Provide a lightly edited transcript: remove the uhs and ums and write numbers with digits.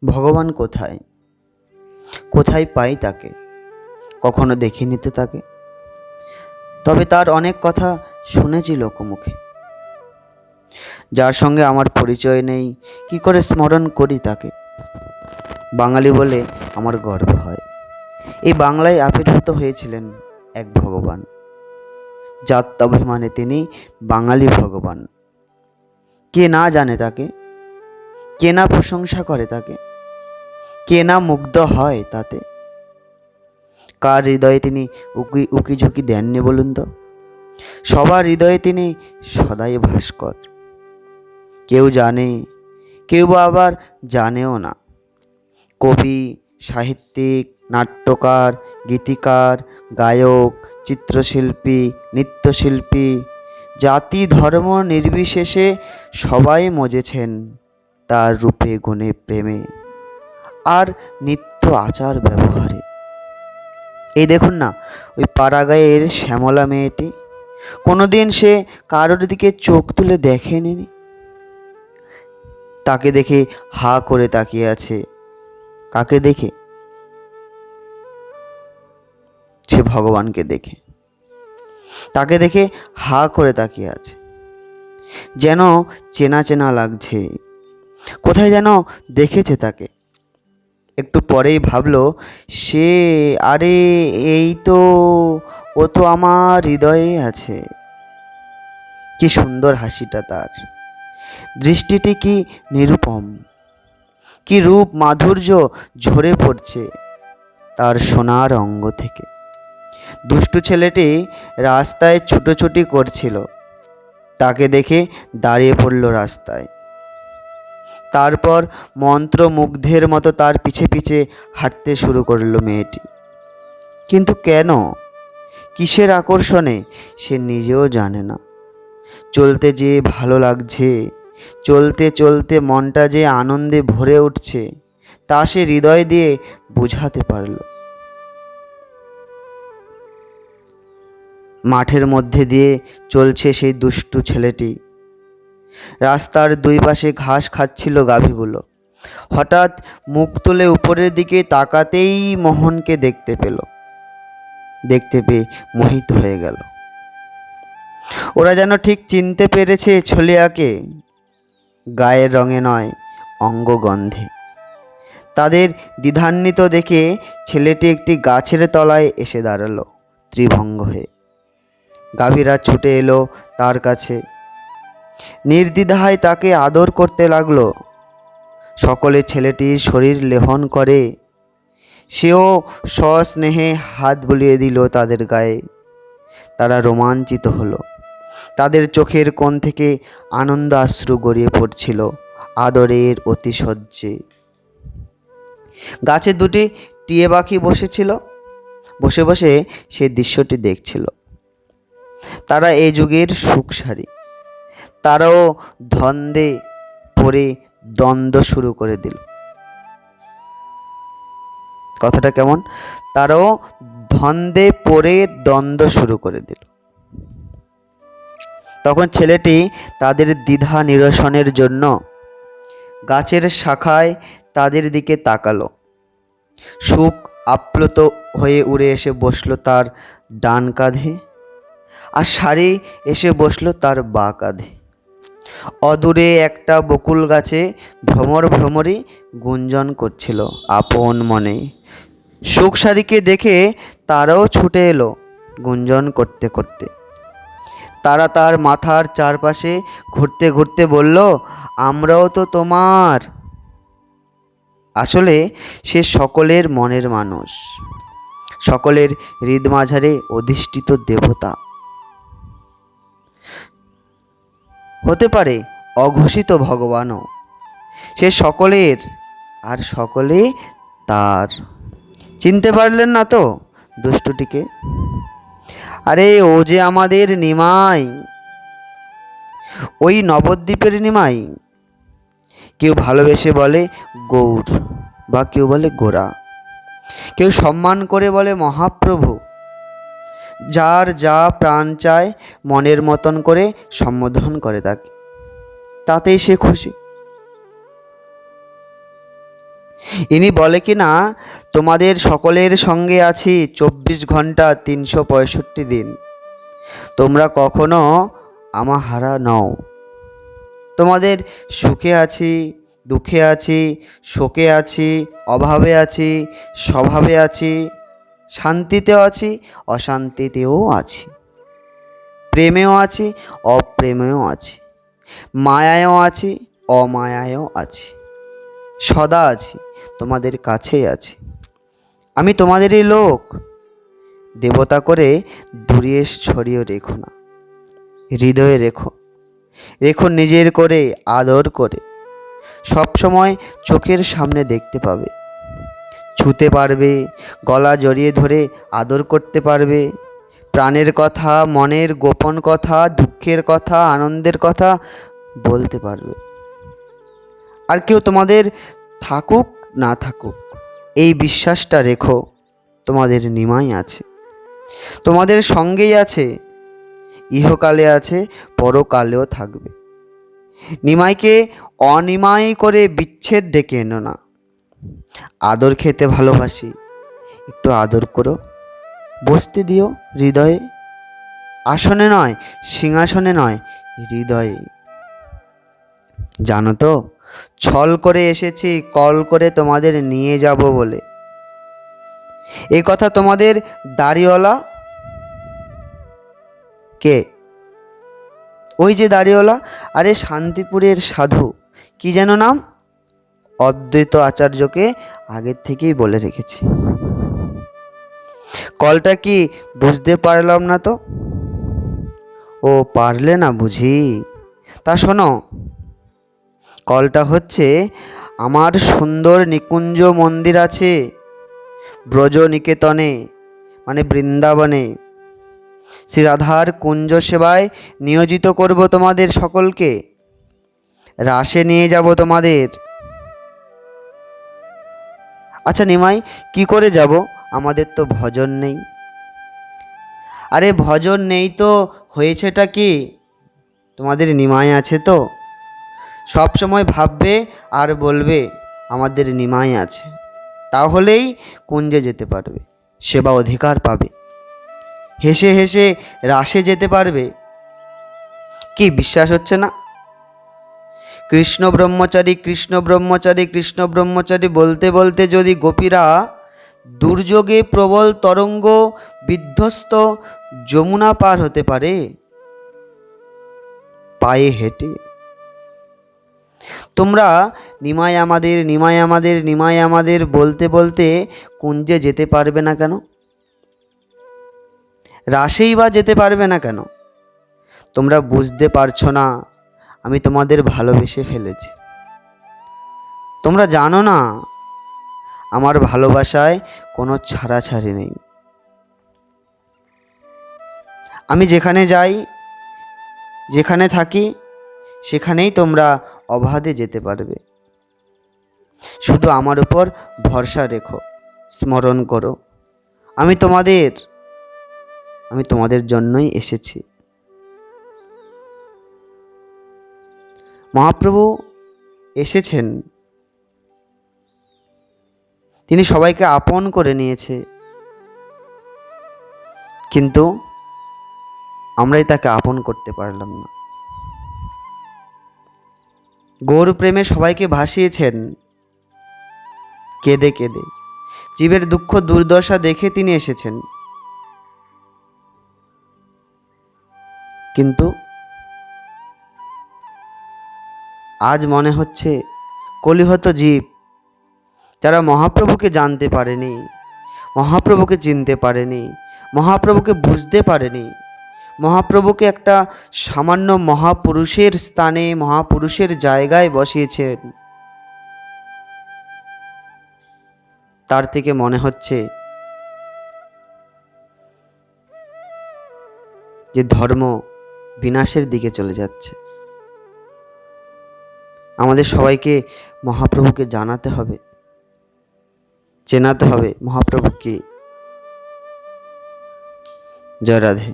ভগবান কোথায়? কোথায় পাই তাকে? কখনো দেখিনি তো তাকে। তবে তার অনেক কথা শুনেছি লোকমুখে। যার সঙ্গে আমার পরিচয় নেই, কি করে স্মরণ করি তাকে? বাঙালি বলে আমার গর্ব হয়। এই বাংলায় আবির্ভূত হয়েছিলেন এক ভগবান। জাত্যাভিমানে তিনি বাঙালি ভগবান। কে না জানে তাকে? কে না প্রশংসা করে তাকে? কে না মুগ্ধ হয় তাতে? কার হৃদয়ে তিনি উকি উকি ঝুঁকি দেননি বলুন তো? সবার হৃদয়ে তিনি সদাই ভাস্কর। কেউ জানে, কেউ বা আবার জানেও না। কবি, সাহিত্যিক, নাট্যকার, গীতিকার, গায়ক, চিত্রশিল্পী, নৃত্যশিল্পী, জাতি ধর্ম নির্বিশেষে সবাই মজেছেন তার রূপে গুণে প্রেমে আর নিত্য আচার ব্যবহারে। এই দেখুন না, ওই পাড়াগাঁয়ের শ্যামলা মেয়েটি, কোনোদিন সে কারোর দিকে চোখ তুলে দেখেনি। তাকে দেখে হা করে তাকিয়ে আছে। কাকে দেখে? সে ভগবানকে দেখে। তাকে দেখে হা করে তাকিয়ে আছে, যেন চেনা চেনা লাগছে। কোথায় যেন দেখেছে তাকে। একটু পরেই ভাবলো সে, আরে এই তো, ও তো আমার হৃদয়ে আছে। কি সুন্দর হাসিটা তার, দৃষ্টিটি কি নিরুপম, কি রূপ মাধুর্য ঝরে পড়ছে তার সোনার অঙ্গ থেকে। দুষ্টু ছেলেটি রাস্তায় ছুটোছুটি করছিল, তাকে দেখে দাঁড়িয়ে পড়ল রাস্তায়। তারপর মন্ত্রমুগ্ধের মতো তার পিছে পিছে হাঁটতে শুরু করলো মেয়েটি। কিন্তু কেন, কিসের আকর্ষণে সে নিজেও জানে না। চলতে যে ভালো লাগছে, চলতে চলতে মনটা যে আনন্দে ভরে উঠছে, তা সে হৃদয় দিয়ে বোঝাতে পারল। মাঠের মধ্যে দিয়ে চলছে সেই দুষ্টু ছেলেটি। রাস্তার দুই পাশে ঘাস খাচ্ছিল গাভীগুলো। হঠাৎ মুখ তুলে উপরের দিকে তাকাতেই মোহনকে দেখতে পেল। দেখতে পেয়ে মোহিত হয়ে গেল। ওরা যেন ঠিক চিনতে পেরেছে ছলিয়াকে, গায়ের রঙে নয়, অঙ্গগন্ধে। তাদের দ্বিধান্বিত দেখে ছেলেটি একটি গাছের তলায় এসে দাঁড়ালো ত্রিভঙ্গ হয়ে। গাভীরা ছুটে এলো তার কাছে, নির্দ্বিধায় তাকে আদর করতে লাগলো। সকলে ছেলেটির শরীর লেহন করে, সেও সস্নেহে হাত বুলিয়ে দিল তাদের গায়ে। তারা রোমাঞ্চিত হলো। তাদের চোখের কোণ থেকে আনন্দ অশ্রু গড়িয়ে পড়ছিল আদরের অতিশয্যে। গাছে দুটি টিয়ে পাখি বসেছিল, বসে বসে সেই দৃশ্যটি দেখছিল। তারা এই যুগের সুখসারী। তারাও ধন্দে পড়ে দ্বন্দ্ব শুরু করে দিল। কথাটা কেমন? তারাও ধন্দে পড়ে দ্বন্দ্ব শুরু করে দিল। তখন ছেলেটি তাদের দ্বিধা নিরসনের জন্য গাছের শাখায় তাদের দিকে তাকালো। সুখ আপ্লুত হয়ে উড়ে এসে বসলো তার ডান কাঁধে, আর শাড়ি এসে বসলো তার বাঁ কাঁধে। অদূরে একটা বকুল গাছে ভ্রমর ভ্রমরই গুঞ্জন করছিল আপন মনে। সুখ শাড়িকে দেখে তারাও ছুটে এলো গুঞ্জন করতে করতে। তারা তার মাথার চারপাশে ঘুরতে ঘুরতে বলল, আমরাও তো তোমার। আসলে সে সকলের মনের মানুষ, সকলের হৃদমাঝারে অধিষ্ঠিত দেবতা। হতে পারে অঘোষিত ভগবানও। সে সকলের, আর সকলে তার। চিনতে পারলেন না তো দুষ্টুটিকে? আরে ও যে আমাদের নিমাই, ওই নবদ্বীপের নিমাই। কেউ ভালোবেসে বলে গৌর, বা কেউ বলে গোরা, কেউ সম্মান করে বলে মহাপ্রভু। যার যা প্রাণ চায় মনের মতন করে সম্বোধন করে তাকে, তাতেই সে খুশি। ইনি বলে কি না, তোমাদের সকলের সঙ্গে আছি 24 ঘন্টা 365 দিন, তোমরা কখনো আমার হারা নও। তোমাদের সুখে আছি, দুঃখে আছি, শোকে আছি, অভাবে আছি, স্বভাবে আছি, শান্তিতেও আছি, অশান্তিতেও আছি, প্রেমেও আছি, অপ্রেমেও আছি, মায়ায়ও আছি, অমায়ায়ও আছি, সদা আছি, তোমাদের কাছেই আছি। আমি তোমাদেরই লোক, দেবতা করে দূরে ছড়িয়ে রেখো না, হৃদয়ে রেখো, রেখো নিজের করে, আদর করে, সবসময় চোখের সামনে দেখতে পাবে, ছুতে পারবে, গলা জড়িয়ে ধরে আদর করতে পারবে, প্রাণের কথা, মনের গোপন কথা, দুঃখের কথা, আনন্দের কথা বলতে পারবে। আর কেউ তোমাদের থাকুক না থাকুক, এই বিশ্বাসটা রেখো, তোমাদের নিমাই আছে, তোমাদের সঙ্গেই আছে, ইহকালে আছে, পরকালেও থাকবে। নিমাইকে অনিমাই করে বিচ্ছেদ ডেকে এনো না। আদর খেতে ভালোবাসি, একটু আদর করো, বসতে দিও হৃদয়ে, আসনে নয়, সিংহাসনে নয়, হৃদয়ে। জানো তো, ছল করে এসেছি কল করে তোমাদের নিয়ে যাব বলে। এই কথা তোমাদের দাড়িওয়ালা কে? ওই যে দাড়িওয়ালা, আরে শান্তিপুরের সাধু, কি যেন নাম, অদ্বৈত আচার্যকে আগের থেকেই বলে রেখেছি। কলটা কি বুঝতে পারলাম না তো? ও পারলে না বুঝি? তা শোনো, কলটা হচ্ছে, আমার সুন্দর নিকুঞ্জ মন্দির আছে ব্রজ নিকেতনে, মানে বৃন্দাবনে। শ্রী রাধার কুঞ্জ সেবায় নিয়োজিত করব তোমাদের সকলকে, রাসে নিয়ে যাব তোমাদের। আচ্ছা নিমাই, কি করে যাব? আমাদের তো ভজন নেই। আরে ভজন নেই তো হয়েছেটা কি, তোমাদের নিমাই আছে তো। সব সময় ভাববে আর বলবে আমাদের নিমাই আছে, তাহলেই কুঞ্জে যেতে পারবে, সেবা অধিকার পাবে, হেসে হেসে রাসে যেতে পারবে। কি বিশ্বাস হচ্ছে না? কৃষ্ণ ব্রহ্মচারী, কৃষ্ণ ব্রহ্মচারী, কৃষ্ণ ব্রহ্মচারী বলতে বলতে যদি গোপীরা দুর্যোগে প্রবল তরঙ্গ বিধ্বস্ত যমুনা পার হতে পারে পায়ে হেঁটে, তোমরা নিমাই আমাদের, নিমাই আমাদের, নিমাই আমাদের বলতে বলতে কুঞ্জে যেতে পারবে না কেন? রাসেই বা যেতে পারবে না কেন? তোমরা বুঝতে পারছো না, আমি তোমাদের ভালোবেসে ফেলেছি। তোমরা জানো না, আমার ভালোবাসায় কোনো ছাড়াছাড়ি নেই। আমি যেখানে যাই, যেখানে থাকি, সেখানেই তোমরা অবাধে যেতে পারবে। শুধু আমার উপর ভরসা রেখো, স্মরণ করো, আমি তোমাদের জন্যই এসেছি। মহাপ্রভু এসেছেন, তিনি সবাইকে আপন করে নিয়েছে, কিন্তু আমরাই তাকে আপন করতে পারলাম না। গৌর প্রেমে সবাইকে ভাসিয়েছেন কেঁদে কেঁদে, জীবের দুঃখ দুর্দশা দেখে তিনি এসেছেন, কিন্তু আজ মনে হচ্ছে কলিহত জীব, যারা মহাপ্রভুকে জানতে পারেনি, মহাপ্রভুকে চিনতে পারেনি, মহাপ্রভুকে বুঝতে পারেনি, মহাপ্রভুকে একটা সামান্য মহাপুরুষের স্থানে, মহাপুরুষের জায়গায় বসিয়েছেন, তার থেকে মনে হচ্ছে যে ধর্ম বিনাশের দিকে চলে যাচ্ছে। আমাদের সবাইকে মহাপ্রভুকে জানাতে হবে, চেনাতে হবে মহাপ্রভুকে। জয় রাধে।